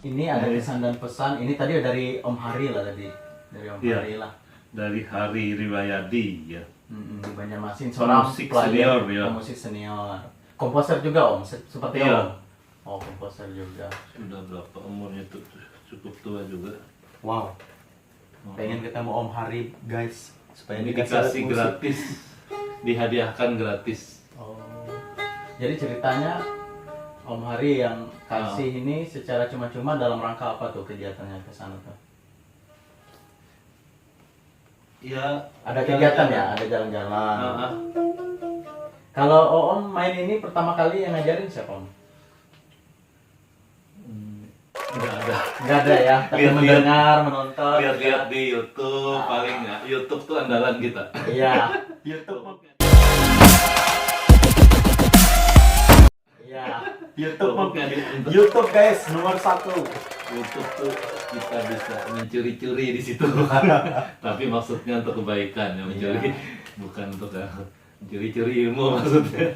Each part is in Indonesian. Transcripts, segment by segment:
Ini ada kesan dan pesan. Ini tadi dari Om Hari lah tadi. Dari Om Iya. Hari lah. Dari Hari Riwayadi ya. Di Banjarmasin seorang Musik pelajar, senior, ya. musik senior. Komposer juga Om, seperti Iya. Om. Oh, komposer juga. Sudah berapa umurnya tuh, cukup tua juga. Wow. Pengen ketemu Om Hari guys, supaya Ini dikasih dikasih musik. gratis, dihadiahkan gratis. Oh. Jadi ceritanya Om Hari yang kasih ini secara cuma-cuma dalam rangka apa tuh kegiatannya ke sana tuh? Ya, Ada kegiatan ya, ada jalan-jalan. Nah, Kalau Om main ini pertama kali yang ngajarin siapa Om? nggak ada. Nggak ada ya, tapi Lihat-lihat. mendengar, menonton. Lihat-lihat di YouTube paling nggak. YouTube tuh andalan kita. Iya. YouTube. Iya. YouTube guys nomor 1. YouTube tuh kita bisa mencuri-curi di situ. Tapi maksudnya untuk kebaikan ya, mencuri bukan untuk mencuri-curi ilmu maksudnya.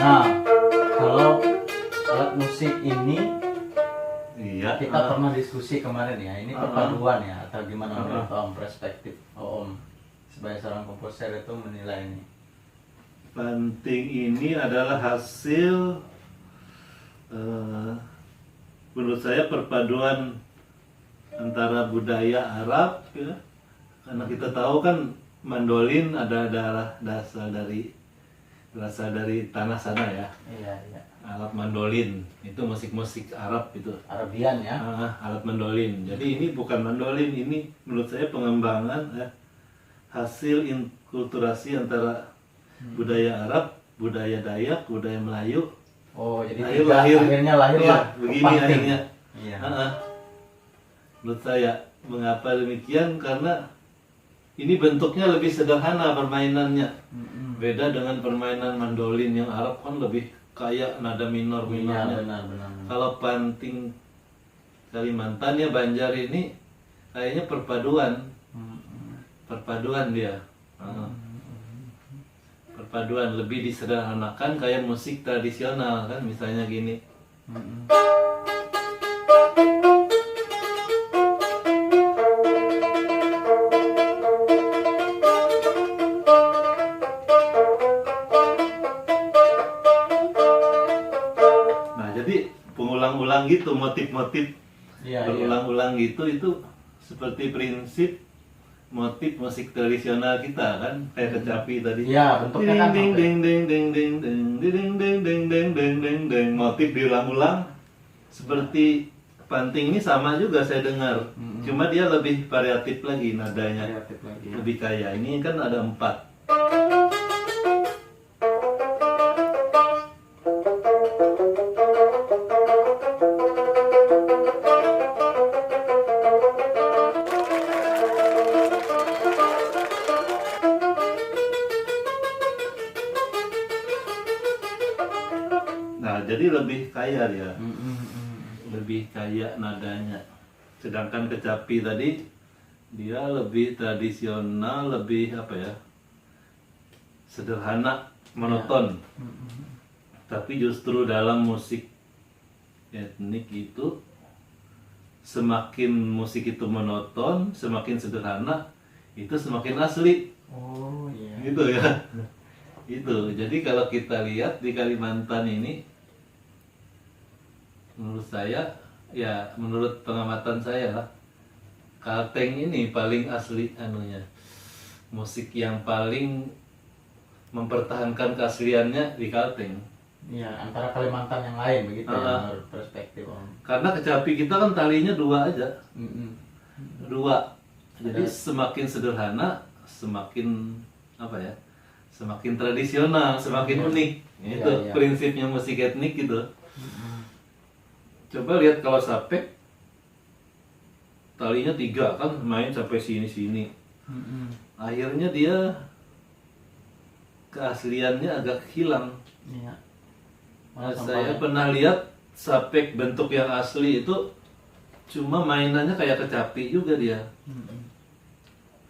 Nah, kalau alat musik ini Iya. kita pernah diskusi kemarin ya. Ini perpaduan ya atau gimana menurut Om perspektif Om sebagai seorang komposer itu menilai ini? Panting ini adalah hasil menurut saya perpaduan antara budaya Arab ya. Karena kita tahu kan mandolin ada berasal dari tanah sana ya. Iya, iya. Alat mandolin itu musik-musik Arab itu. Arabian ya. Alat mandolin. Jadi ini bukan mandolin, ini menurut saya pengembangan hasil inkulturasi antara budaya Arab, budaya Dayak, budaya Melayu. Oh, jadi akhirnya lahir iya, begini Panting. akhirnya. Iya. Menurut saya mengapa demikian karena ini bentuknya lebih sederhana permainannya. Beda dengan permainan mandolin yang Arab kan lebih kayak nada Iya, minornya. benar. Kalau panting Kalimantan ya Banjar ini kayaknya perpaduan dia. Perpaduan lebih disederhanakan kayak musik tradisional kan misalnya gini. Nah jadi pengulang-ulang gitu motif-motif Iya, berulang-ulang gitu itu seperti prinsip motif musik tradisional kita kan kayak kecapi tadi. Iya, bentuknya kan ding ding ding ding ding ding ding ding ding ding ding ding ding motif diulang-ulang seperti panting ini sama juga saya dengar. Cuma dia lebih variatif lagi nadanya. Kreatif lagi. Ya. Lebih kaya. Ini kan ada 4. jadi lebih kaya dia, Mm-mm. lebih kaya nadanya. Sedangkan kecapi tadi dia lebih tradisional, lebih apa ya, sederhana, monoton. Mm-mm. Tapi justru dalam musik etnik itu, semakin musik itu monoton, semakin sederhana, itu semakin asli. Oh iya. Gitu ya. Itu. Jadi kalau kita lihat di Kalimantan ini, menurut saya, ya menurut pengamatan saya lah, Kalteng ini paling asli anunya. Musik yang paling mempertahankan keasliannya di Kalteng. Iya, antara Kalimantan yang lain begitu ya, Ah. menurut perspektif Om. Karena kecapi kita kan talinya 2 aja. Mm-mm. 2. Jadi semakin sederhana, semakin apa ya? Semakin tradisional, semakin unik. Iya, Itu iya. prinsipnya musik etnik gitu. Mm-mm. Coba lihat kalau sapek, talinya 3 kan, main sampai sini-sini. Mm-mm. Akhirnya dia keasliannya agak hilang. Iya. Saya pernah lihat sapek bentuk yang asli itu cuma mainannya kayak kecapi juga dia. Mm-mm.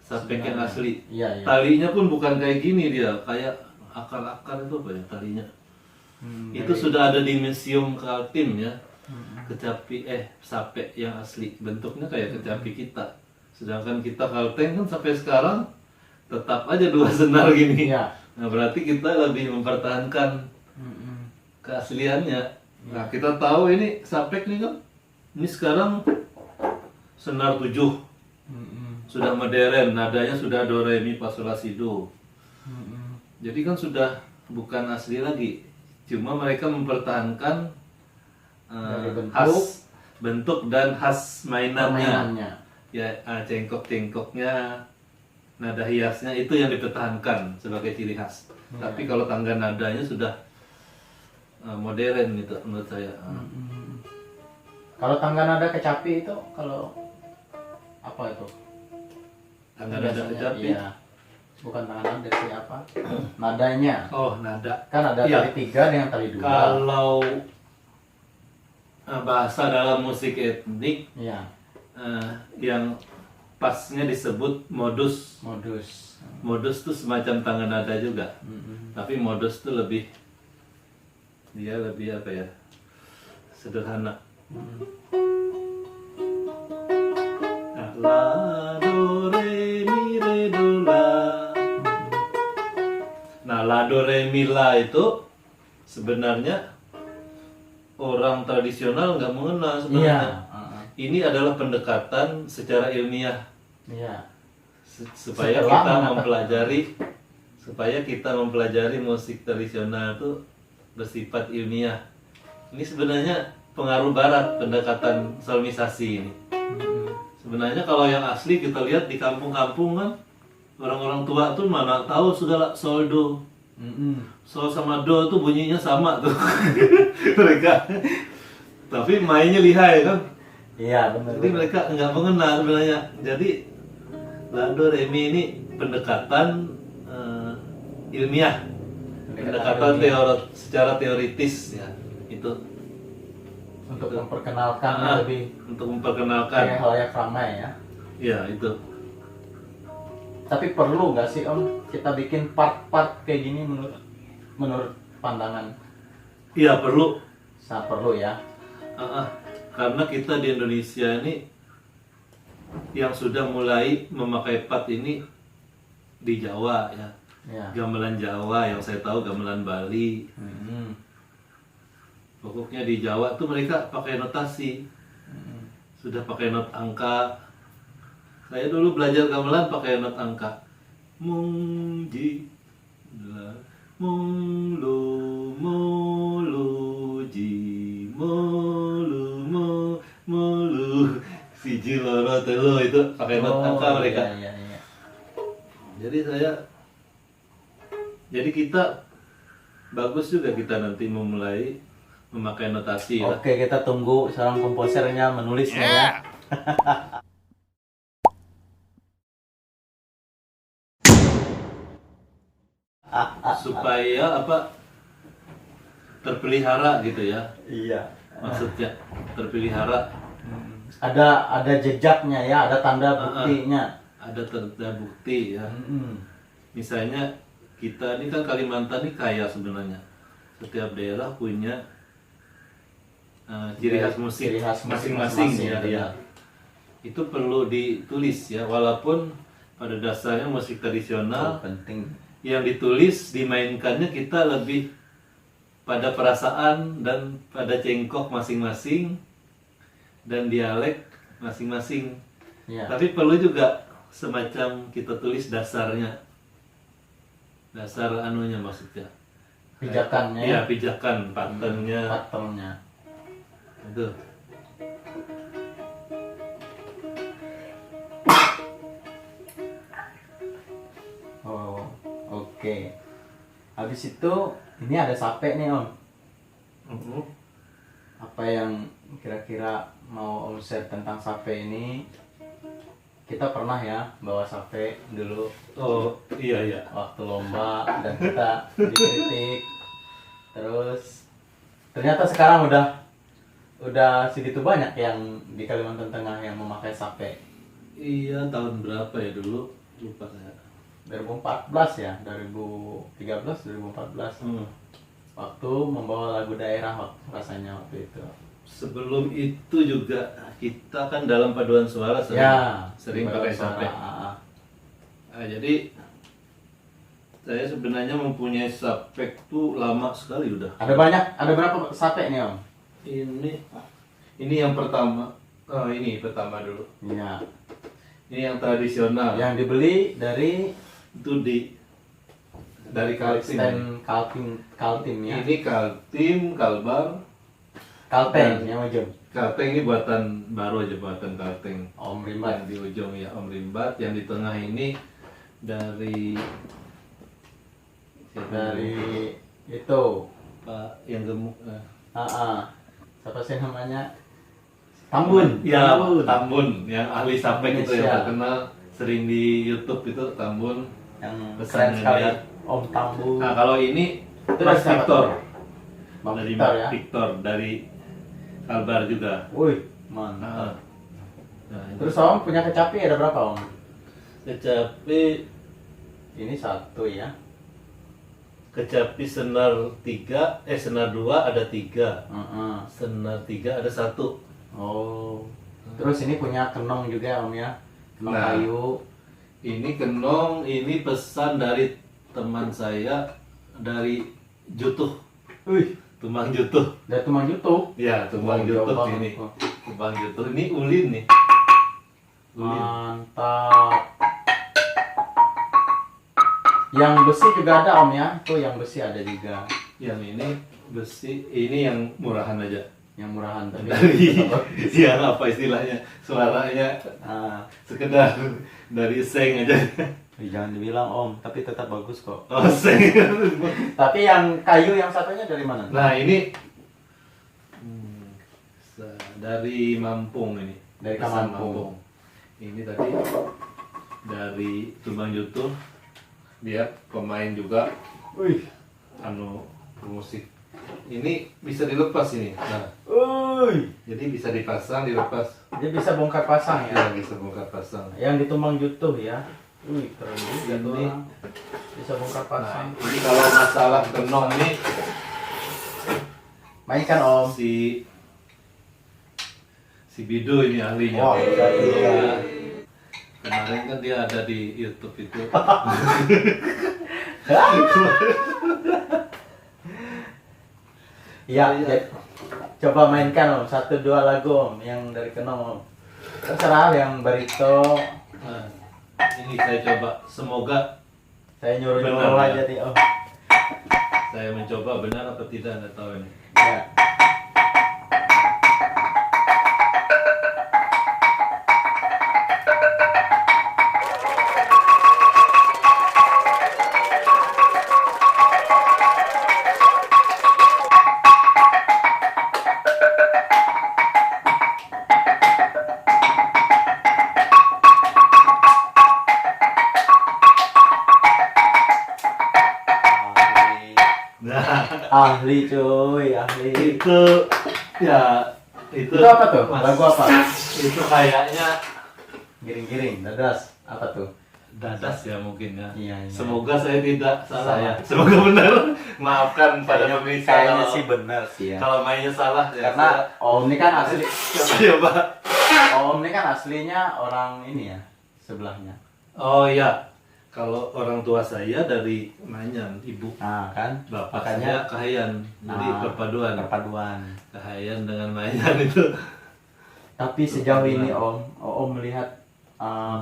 Sapek yang Sebenarnya. asli. Iya, iya. Talinya pun bukan kayak gini dia, kayak akar-akar itu apa ya talinya. Itu sudah ada di Museum Kaltim ya. Kecapi sapek yang asli, bentuknya kayak kecapi kita. Sedangkan kita Kalteng kan sampai sekarang tetap aja 2 senar gini. Iya. Nah, berarti kita lebih mempertahankan Mm-mm. keasliannya. Nah, kita tahu ini sapek nih kan. Ini sekarang senar 7. Mm-mm. Sudah modern, nadanya sudah do re mi fa sol la si do. Mm-mm. Jadi kan sudah bukan asli lagi. Cuma mereka mempertahankan Dari bentuk, khas bentuk dan khas mainannya. permainannya. Ya, cengkok-cengkoknya, nada hiasnya itu yang dipertahankan sebagai ciri khas. Tapi kalau tangga nadanya sudah modern gitu menurut saya. Mm-mm. Kalau tangga nada kecapi itu kalau apa itu? Tangga nada Biasanya, kecapi. Iya. Bukan tangan nada sih apa? Nadanya. Oh, nada. Kan ada Iya. tali 3 dengan tali 2. Kalau bahasa dalam musik etnik Iya, yang pasnya disebut modus. modus. Modus itu semacam tangga nada juga. Mm-mm. Tapi modus itu dia lebih apa ya? Sederhana. Nah, la do re mi re do la. Nah, la do re mi la itu sebenarnya orang tradisional nggak mengenal Iya. sebenarnya. Uh-uh. Ini adalah pendekatan secara ilmiah Iya. supaya Setelah kita mengatakan- mempelajari musik tradisional itu bersifat ilmiah. Ini sebenarnya pengaruh barat pendekatan solmisasi ini. Mm-mm. Sebenarnya kalau yang asli kita lihat di kampung-kampung kan, orang-orang tua tuh mana tahu sudah sol do. Mm-mm. Sol sama do tuh bunyinya sama tuh. Mereka. Tapi mainnya lihai kan. Iya, benar. Jadi mereka nggak mengenal sebenarnya. Jadi la do re mi ini pendekatan ilmiah, pendekatan secara teoritis ya itu untuk itu. memperkenalkan lebih untuk kayak memperkenalkan halayak ramai ya. ya itu. Tapi perlu nggak sih Om kita bikin part-part kayak gini menurut pandangan? Iya perlu. Sangat perlu ya. Karena kita di Indonesia ini yang sudah mulai memakai part ini di Jawa ya. Ya. Gamelan Jawa yang saya tahu, gamelan Bali. Mm-mm. Pokoknya di Jawa tuh mereka pakai notasi. Mm-mm. Sudah pakai not angka. Saya dulu belajar gamelan pakai not angka. Mung ji la mung lu ji mulu siji loro telu itu pakai not angka mereka. Iya, iya. Jadi kita bagus juga kita nanti memulai memakai notasi ya. Oke, kita tunggu seorang komposernya menulisnya ya. Supaya apa terpelihara gitu ya, Iya. maksudnya terpelihara. Ada jejaknya ya, ada tanda buktinya. Ada tanda bukti ya. Mm-mm. Misalnya kita ini kan Kalimantan ini kaya sebenarnya. Setiap daerah punya ciri khas musik Ciri khas musik masing-masing masing-masing, ya, iya. ya. Itu perlu ditulis ya, walaupun pada dasarnya musik tradisional Penting. yang ditulis dimainkannya kita lebih pada perasaan dan pada cengkok masing-masing dan dialek masing-masing. Ya. Tapi perlu juga semacam kita tulis dasarnya, dasar anunya maksudnya. Pijakannya. Iya, pijakan, patternnya. Patternnya. Itu. Oh, oke. Habis itu ini ada sape nih Om. Apa yang kira-kira mau Om share tentang sape ini? Kita pernah ya bawa sape dulu Oh, iya iya. waktu lomba dan kita dikritik. Terus ternyata sekarang udah segitu banyak yang di Kalimantan Tengah yang memakai sape. Iya, tahun berapa ya dulu? Lupa saya. 2014 ya, 2013, 2014. Waktu membawa lagu daerah rasanya waktu itu. Sebelum itu juga kita kan dalam paduan suara sering pakai sape. Jadi saya sebenarnya mempunyai sape tuh lama sekali udah. Ada berapa sape nih Om? Ini yang pertama. Oh, ini pertama dulu. Iya. Ini yang tradisional. Yang dibeli dari Itu dari Kaltim. stand Kaltim ya. Ini Kaltim, Kalbar. Kalteng yang ujung. Kalteng ini buatan baru aja, buatan Kalteng. Om Yang Rimbat. di ujung ya Om Rimbat, yang di tengah ini dari Dari itu. Pak yang gemuk. Siapa sih namanya? Tambun. Ya, Tambun yang ahli sape itu yang Indonesia. terkenal sering di YouTube itu Tambun. Yang Pesan keren yang sekali. dia. Om Tambun. Nah, kalau ini Itu Mas dari siapa Victor. tuh? Bang Dari Victor Mas ya. Victor dari Kalbar juga. Wih, Nah, mantap. ini. Terus Om punya kecapi ada berapa Om? Kecapi Ini 1 ya. Kecapi senar 3, senar 2 ada 3. Senar 3 ada 1. Oh. Terus ini punya kenong juga Om ya. Kenong Nah. kayu. Ini kenong, ini pesan dari teman saya dari Jutuh. Wih, Tumbang Jutuh. dari Tumang YouTube. Ya, Tumbang Jauh Jutuh banget. ini. Tumbang Jutuh ini ulin nih. Ulin. Mantap. Yang besi juga ada Om ya. Tuh yang besi ada juga. Yang ini besi, ini yang murahan aja. Yang murahan tadi. Dari yang apa istilahnya? Suaranya Nah, sekedar dari seng aja. jangan dibilang Om, tapi tetap bagus kok. Oh, seng. Tapi yang kayu yang satunya dari mana? Nah, ini dari Mampung ini. Dari Pesan Mampung. Ini tadi dari Tumbang Jutuh. Dia pemain juga Wih. musik. Ini bisa dilepas ini. Nah, jadi bisa dipasang, dilepas. Dia bisa bongkar pasang ya. Ya, bisa bongkar pasang. Yang ditumbang jutuh ya. Wih, keren juga tuh Ini. orang. Bisa bongkar pasang. Nah, ini kalau masalah kenong nih Mainkan Om. si Bido ini ahlinya. Wah, iya. Kemarin kan dia ada di YouTube itu. Iya, coba mainkan Om. 1, 2 lagu Om yang dari kenong Om. Terserah yang barito. Nah, ini saya coba. Semoga Saya nyuruh-nyuruh Benar, aja ya. nih Om. saya mencoba benar atau tidak, nggak tahu ini. Ya. Nah, Ahli cuy, ahli. Itu ya itu Itu apa tuh? Mas, Lagu apa? itu kayaknya Giring-giring, dadas. Apa tuh? Dadas ya mungkin ya. Iya, iya. Semoga saya tidak salah Saya. ya. Semoga benar. Maafkan pada pemirsa Kayaknya kalau, sih benar sih ya. kalau mainnya salah ya. Karena Om ini kan asli. Iya, Pak. Om ini kan aslinya orang ini ya, sebelahnya. Oh iya. Kalau orang tua saya dari Manyan, ibu. Nah, kan? Bapak Makanya saya Kahayan. Jadi perpaduan. perpaduan. Kahayan dengan Manyan itu. Tapi sejauh ini Om melihat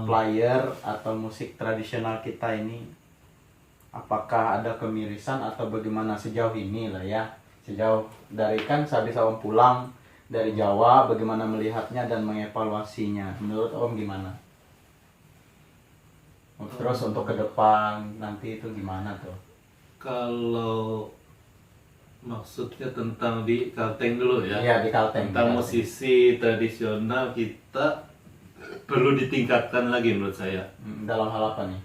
player atau musik tradisional kita ini, apakah ada kemirisan atau bagaimana sejauh ini lah ya? Sejauh dari kan sehabis Om pulang dari Jawa, bagaimana melihatnya dan mengevaluasinya? Menurut Om gimana? Terus untuk ke depan nanti itu gimana tuh? Kalau maksudnya tentang di Kalteng dulu ya. Iya, di Kalteng. Tentang di Kalteng. musisi tradisional kita perlu ditingkatkan lagi menurut saya. Dalam hal apa nih?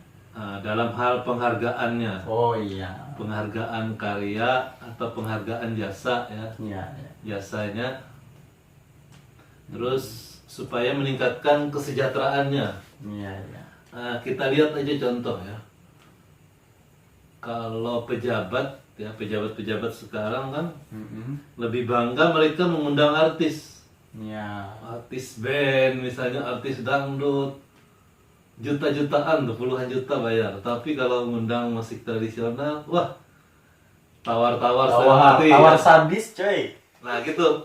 Dalam hal penghargaannya, Oh iya. penghargaan karya atau penghargaan jasa ya, Iya, iya. jasanya. Terus supaya meningkatkan kesejahteraannya. Iya, iya. Kita lihat aja contoh ya. Kalau pejabat ya, pejabat-pejabat sekarang kan Mm-mm. lebih bangga mereka mengundang artis. Iya. Artis band, misalnya artis dangdut, juta-jutaan tuh, puluhan juta bayar. Tapi kalau mengundang musik tradisional, wah, tawar-tawar setengah mati. Tawar sadis coy. Nah gitu.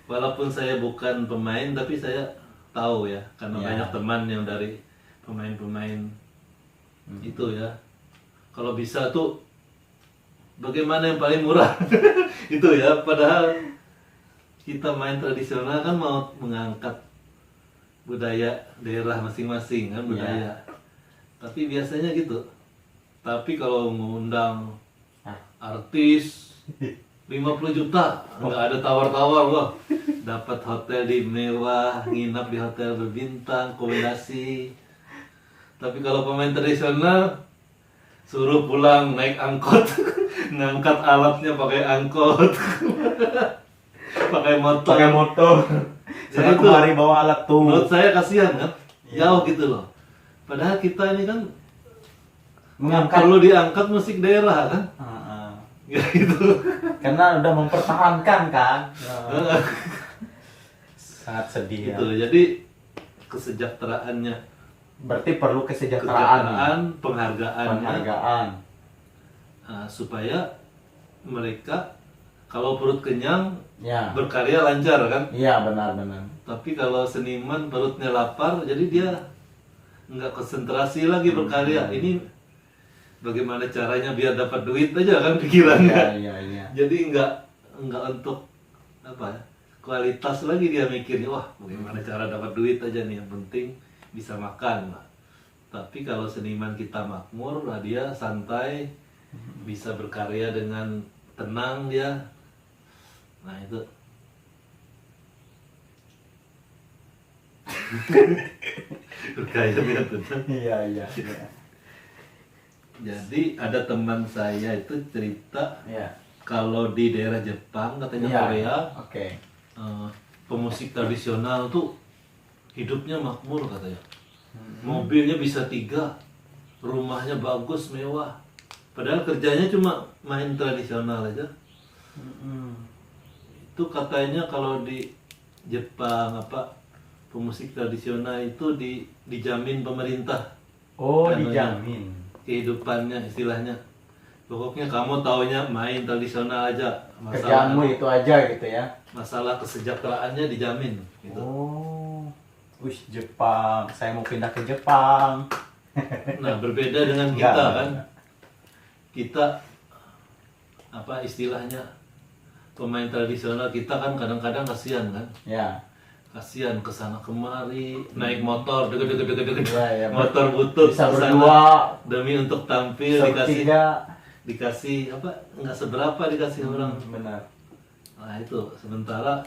Walaupun saya bukan pemain, tapi saya tahu ya, karena Ya. banyak teman yang dari pemain-pemain itu ya. Kalau bisa tuh, bagaimana yang paling murah? Itu ya, padahal kita main tradisional kan mau mengangkat budaya daerah masing-masing kan, budaya. Tapi biasanya gitu. Tapi kalau mengundang artis 50 juta, nggak ada tawar-tawar wah. Dapat hotel di mewah, nginap di hotel berbintang, kombinasi. Tapi kalau pemain tradisional suruh pulang naik angkot, ngangkat alatnya pakai angkot. Pakai motor. Pakai motor. Ya Saya itu. kemari bawa alat tuh. Menurut saya kasihan kan, Iya. jauh gitu loh. Padahal kita ini kan Mengangkat. perlu diangkat musik daerah kan, ya gitu. Karena udah mempertahankan kan. Sangat sedih ya. Gitu. Jadi kesejahteraannya, Berarti perlu kesejahteraan. penghargaannya, Penghargaan. supaya mereka kalau perut kenyang Ya. berkarya lancar kan. Iya, benar-benar. Tapi kalau seniman perutnya lapar, jadi dia nggak konsentrasi lagi berkarya. Ini bagaimana caranya biar dapat duit aja kan pikirannya. Iya, iya. Jadi nggak untuk apa ya, kualitas lagi dia mikirnya, wah bagaimana cara dapat duit aja nih, yang penting bisa makan. Tapi kalau seniman kita makmur, lah dia santai, bisa berkarya dengan tenang dia. Nah itu. Berkarya dengan tenang. Iya, iya, iya. Jadi ada teman saya itu cerita Iya. kalau di daerah Jepang, katanya Iya. Korea, Oke. pemusik tradisional tuh hidupnya makmur katanya. Mobilnya bisa 3, rumahnya bagus, mewah. Padahal kerjanya cuma main tradisional aja. Itu katanya kalau di Jepang pemusik tradisional itu dijamin pemerintah. Oh, Katanya. dijamin. Kehidupannya istilahnya. Pokoknya kamu taunya main tradisional aja. Kerjaanmu itu aja gitu ya. Masalah kesejahteraannya dijamin gitu. Oh. Wih, Jepang. Saya mau pindah ke Jepang. Nah, berbeda dengan Enggak, kita enggak, kan. enggak. Kita istilahnya pemain tradisional kita kan kadang-kadang kasihan kan. Ya. Kasihan kesana kemari, naik motor, deket-deket, Iya, iya. motor butut Bisa kesana berdua. demi untuk tampil, Bertiga. dikasih nggak seberapa dikasih orang. Benar. Nah itu sementara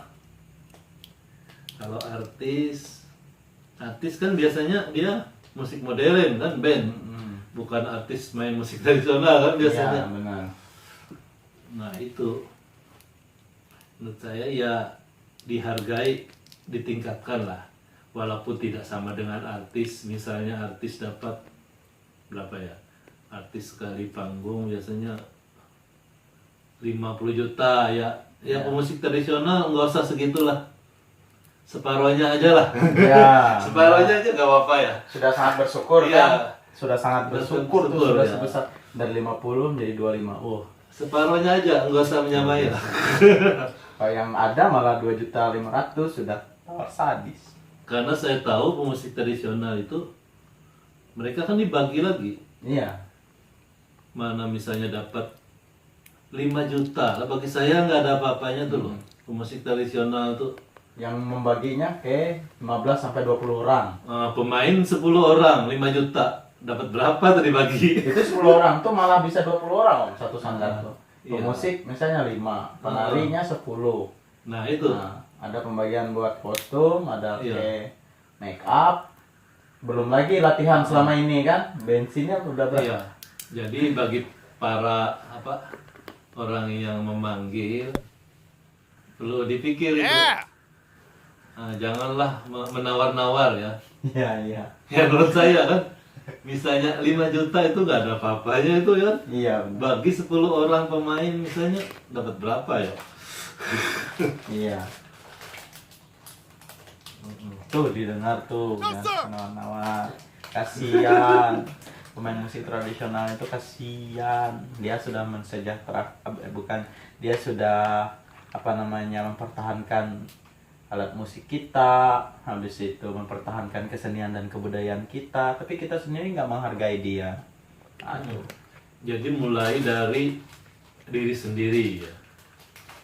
kalau artis kan biasanya dia musik modern kan, band, bukan artis main musik tradisional kan biasanya. Iya, benar. Nah itu menurut saya ya dihargai, ditingkatkan lah, walaupun tidak sama dengan artis. Misalnya artis dapat berapa ya, artis sekali panggung biasanya 50 juta ya. Ya pemusik tradisional nggak usah segitulah, separohnya aja lah. Ya. Separohnya aja nggak apa-apa ya. Sudah sangat bersyukur Iya. kan? Sudah sangat bersyukur tuh, sudah ya. sebesar dari 50 menjadi 25. Oh, Separohnya aja, nggak usah menyamai lah. kalau yang ada malah 2.500.000 sudah sadis. Karena saya tahu pemusik tradisional itu mereka kan dibagi lagi. Iya. Mana misalnya dapat 5 juta, lah bagi saya nggak ada apa-apanya tuh loh. Pemusik tradisional tuh Yang membaginya ke 15 sampai 20 orang. pemain 10 orang 5 juta, dapat berapa tuh dibagi? Itu 10 orang tuh malah bisa 20 orang Om, satu sanggar tuh. Iya. Pemusik misalnya 5, penarinya 10. Nah itu. Nah, ada pembagian buat kostum, ada Iya. ke make up. Belum lagi latihan selama ini kan, bensinnya udah berapa? Iya. Jadi bagi para orang yang memanggil perlu dipikir itu. Janganlah menawar-nawar ya. Iya, iya. Ya menurut saya kan, misalnya 5 juta itu nggak ada apa-apanya itu ya. Iya, benar. Bagi 10 orang pemain misalnya dapat berapa ya? Iya. Tuh didengar tuh ya, nawar-nawar. Kasihan. Pemain musik tradisional itu kasihan. Dia sudah bukan, dia sudah mempertahankan alat musik kita, habis itu mempertahankan kesenian dan kebudayaan kita, tapi kita sendiri nggak menghargai dia. Aduh. Jadi mulai dari diri sendiri ya.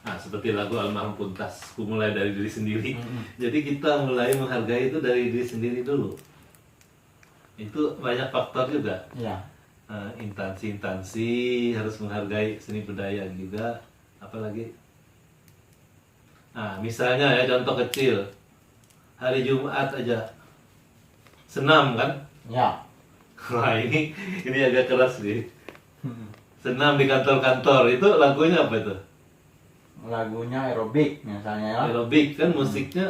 Nah seperti lagu Almarhum Puntas, ku mulai dari diri sendiri. Jadi kita mulai menghargai itu dari diri sendiri dulu. Itu banyak faktor juga. Ya. Instansi harus menghargai seni budaya juga. Apalagi nah misalnya ya contoh kecil, hari Jumat aja senam kan. Ya. Wah ini agak keras nih. Senam di kantor-kantor itu lagunya apa itu? Lagunya aerobik misalnya ya. Aerobik kan musiknya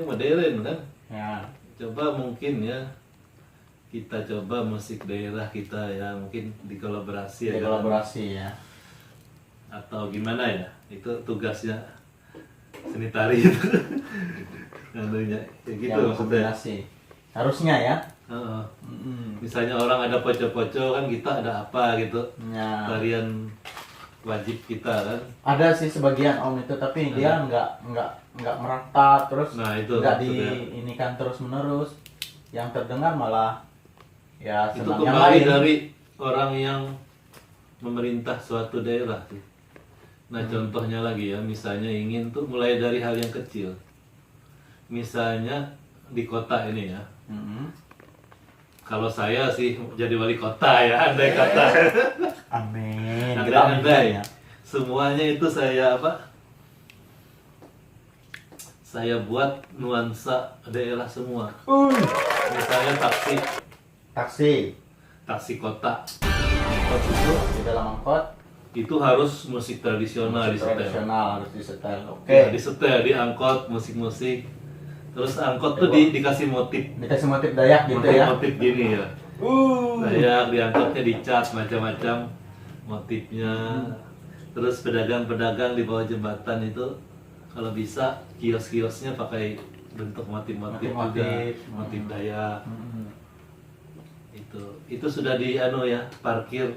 modern kan. Ya. Coba mungkin ya kita coba musik daerah kita ya, mungkin dikolaborasi ya. Kolaborasi ya. Atau gimana ya, itu tugasnya seni tari itu. Anunya kayak gitu Yang maksudnya. kombinasi. Harusnya ya. Heeh. Misalnya orang ada poco-poco kan, kita ada apa gitu, Ya. tarian wajib kita kan. Ada sih sebagian Om itu, tapi dia nggak merata terus, Nah, itu nggak maksudnya. diinikan terus menerus. Yang terdengar malah ya Itu senang yang kembali lain. dari orang yang memerintah suatu daerah sih. Nah contohnya lagi ya, misalnya ingin tuh mulai dari hal yang kecil. Misalnya di kota ini ya, kalau saya sih jadi wali kota ya, andai kata. Amin. Andai-andai. Semuanya itu saya saya buat nuansa daerah semua. Misalnya taksi kota Angkot itu di dalam angkot itu harus musik tradisional musik disetel. tradisional harus disetel. Oke. Ya, disetel di angkot musik-musik. Terus angkot tuh dikasih motif. Dikasih motif Dayak gitu ya. Motif gini ya. Dayak di angkotnya dicat macam-macam motifnya. Terus pedagang-pedagang di bawah jembatan itu kalau bisa kios-kiosnya pakai bentuk motif-motif juga, Motif-motif. motif Dayak. Itu sudah parkir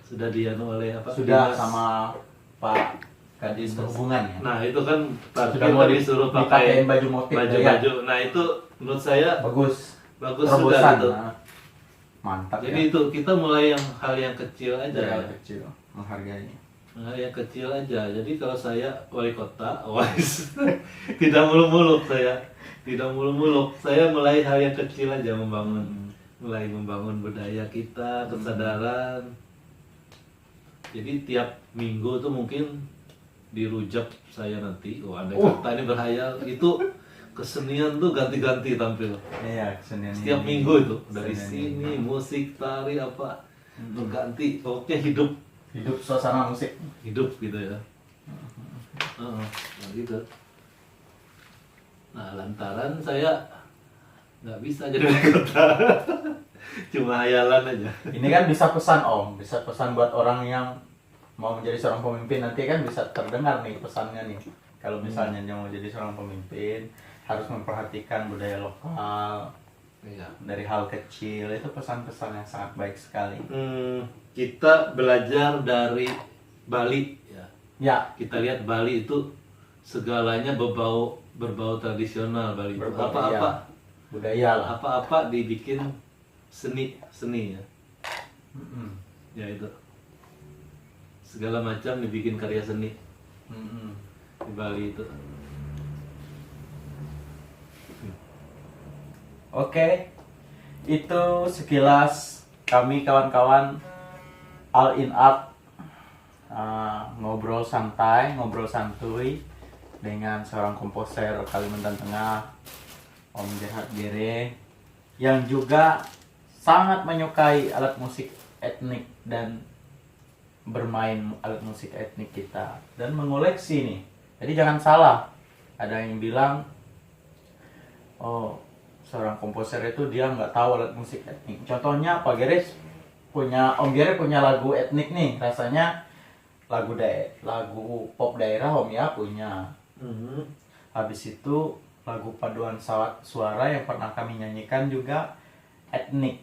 sudah oleh Sudah dinas. sama Pak Kadis Perhubungan ya. Nah itu kan parkir Sudah mau tadi suruh pakai dipakein baju motif Dayak. baju. Nah itu menurut saya Bagus. bagus Terobosan. sudah gitu. Nah. Mantap Jadi ya. itu kita mulai hal yang kecil aja. Dari hal Ya. kecil menghargai. Hal yang kecil aja. Jadi kalau saya wali kota, wise, tidak muluk-muluk saya. Tidak muluk-muluk. Saya mulai hal yang kecil aja mulai membangun budaya kita, kesadaran. Jadi tiap minggu tuh mungkin dirujak saya nanti. Andai kata ini berhayal, itu kesenian tuh ganti-ganti tampil. Iya, kesenian Setiap ini. minggu itu dari Kesenian sini musik tari berganti. Pokoknya hidup Hidup suasana musik. hidup gitu ya. Nah, gitu. Nah, lantaran saya nggak bisa jadi wali kota. Cuma hayalan aja. Ini kan bisa pesan Om, bisa pesan buat orang yang mau menjadi seorang pemimpin, nanti kan bisa terdengar nih pesannya nih. Kalau misalnya yang mau jadi seorang pemimpin harus memperhatikan budaya lokal Iya. dari hal kecil, itu pesan-pesan yang sangat baik sekali. Kita belajar dari Bali ya. Ya, Kita lihat Bali itu segalanya berbau tradisional Bali. Itu Berbau, apa-apa iya. Budaya lah. apa-apa dibikin seni ya. Mm-mm. Ya itu. Segala macam dibikin karya seni Mm-mm. di Bali itu. Oke, itu sekilas kami kawan-kawan All in Art ngobrol santai, ngobrol santuy dengan seorang komposer Kalimantan Tengah, Om Gerhard Gere, yang juga sangat menyukai alat musik etnik dan bermain alat musik etnik kita dan mengoleksi nih. Jadi jangan salah, ada yang bilang, oh, seorang komposer itu dia nggak tahu alat musik etnik. Contohnya Pak Gere Om Gere punya lagu etnik nih, rasanya lagu pop daerah Om ya punya. Habis itu lagu paduan suara yang pernah kami nyanyikan juga etnik,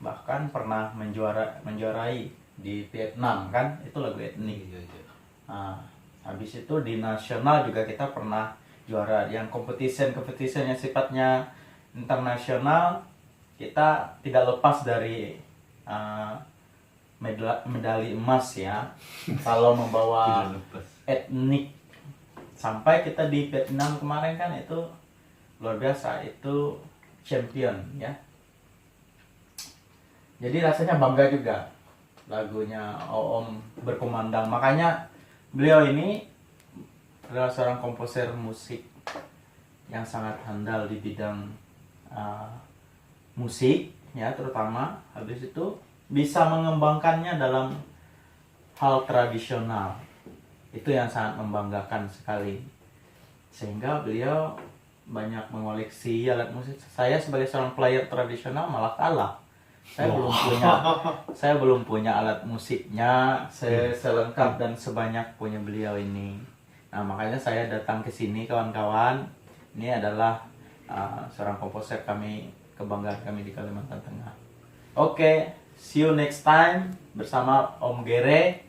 bahkan pernah menjuarai di Vietnam kan, itu lagu etnik. Nah, habis itu di nasional juga kita pernah juara yang competition yang sifatnya internasional. Kita tidak lepas dari medali emas ya kalau membawa Tidak lepas. etnik. Sampai kita di Vietnam kemarin kan itu luar biasa, itu champion ya. Jadi rasanya bangga juga lagunya Om berkumandang. Makanya beliau ini adalah seorang komposer musik yang sangat handal di bidang musik ya, terutama. Habis itu bisa mengembangkannya dalam hal tradisional. Itu yang sangat membanggakan sekali. Sehingga beliau banyak mengoleksi alat musik. Saya sebagai seorang player tradisional malah kalah. Saya belum punya alat musiknya selengkap dan sebanyak punya beliau ini. Nah, makanya saya datang ke sini kawan-kawan. Ini adalah seorang komposer kebanggaan kami di Kalimantan Tengah. Oke, see you next time bersama Om Gere.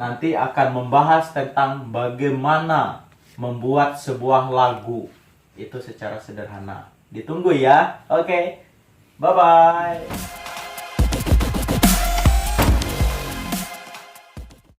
Nanti akan membahas tentang bagaimana membuat sebuah lagu itu secara sederhana. Ditunggu ya. Oke. Bye bye.